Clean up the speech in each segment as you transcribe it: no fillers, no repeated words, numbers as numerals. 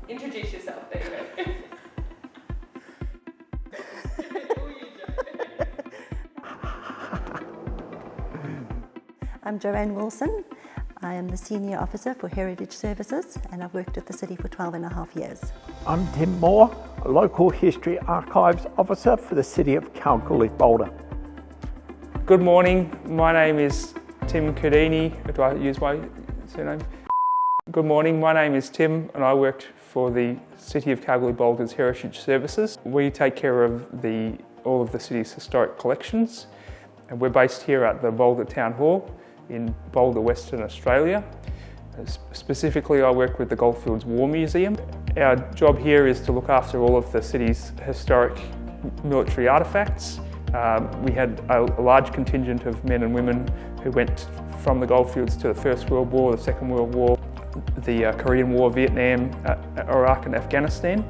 Introduce yourself, David. I'm Joanne Wilson. I am the Senior Officer for Heritage Services and I've worked at the City for 12.5 years. I'm Tim Moore, a Local History Archives Officer for the City of Kalgoorlie-Boulder. Good morning, my name is Tim Cardini. Do I use my surname? Good morning, my name is Tim and I worked for the City of Kalgoorlie-Boulder's Heritage Services. We take care of all of the city's historic collections and we're based here at the Boulder Town Hall in Boulder, Western Australia. Specifically, I work with the Goldfields War Museum. Our job here is to look after all of the city's historic military artefacts. We had a large contingent of men and women who went from the Goldfields to the First World War, the Second World War, the Korean War, Vietnam, Iraq and Afghanistan.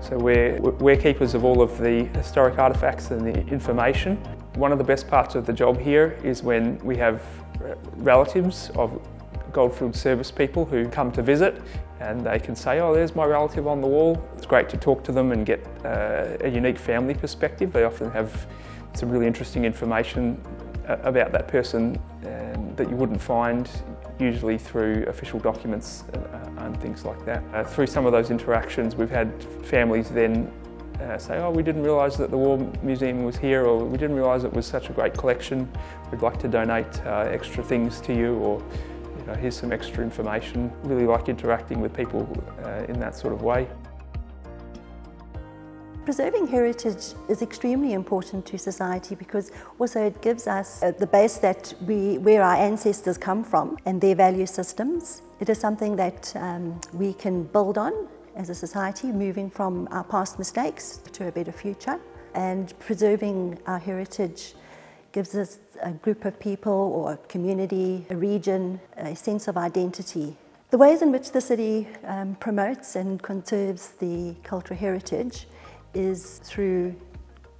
So we're keepers of all of the historic artefacts and the information. One of the best parts of the job here is when we have relatives of Goldfield service people who come to visit and they can say, oh, there's my relative on the wall. It's great to talk to them and get a unique family perspective. They often have some really interesting information about that person that you wouldn't find usually through official documents and things like that. Through some of those interactions, we've had families then say, oh, we didn't realise that the War Museum was here, or we didn't realise it was such a great collection. We'd like to donate extra things to you, or here's some extra information. Really like interacting with people in that sort of way. Preserving heritage is extremely important to society because also it gives us the base that where our ancestors come from and their value systems. It is something that we can build on as a society, moving from our past mistakes to a better future. And preserving our heritage gives us a group of people or a community, a region, a sense of identity. The ways in which the city promotes and conserves the cultural heritage is through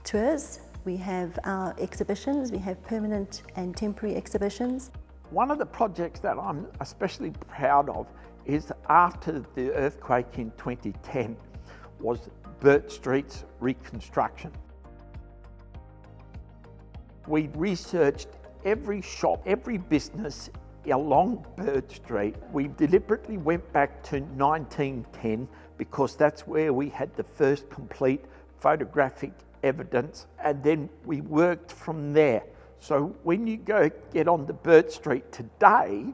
tours. We have our exhibitions, we have permanent and temporary exhibitions. One of the projects that I'm especially proud of is after the earthquake in 2010 was Burt Street's reconstruction. We researched every shop, every business along Burt Street. We deliberately went back to 1910 because that's where we had the first complete photographic evidence, and then we worked from there. So when you get onto Burt Street today,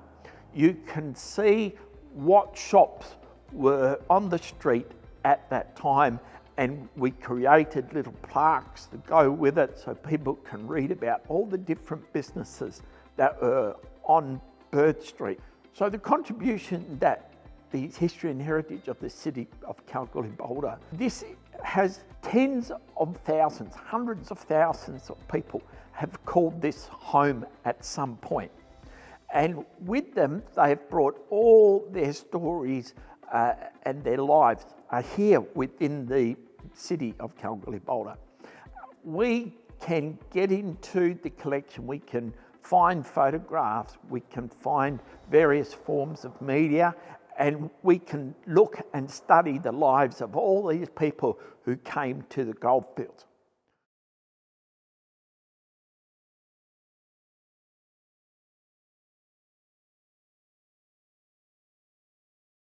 you can see what shops were on the street at that time, and we created little plaques that go with it so people can read about all the different businesses that were on Burt Street. So the contribution that the history and heritage of the city of Kalgoorlie-Boulder, this has tens of thousands, hundreds of thousands of people have called this home at some point. And with them, they have brought all their stories and their lives are here within the city of Kalgoorlie-Boulder. We can get into the collection, we can find photographs, we can find various forms of media, and we can look and study the lives of all these people who came to the goldfields.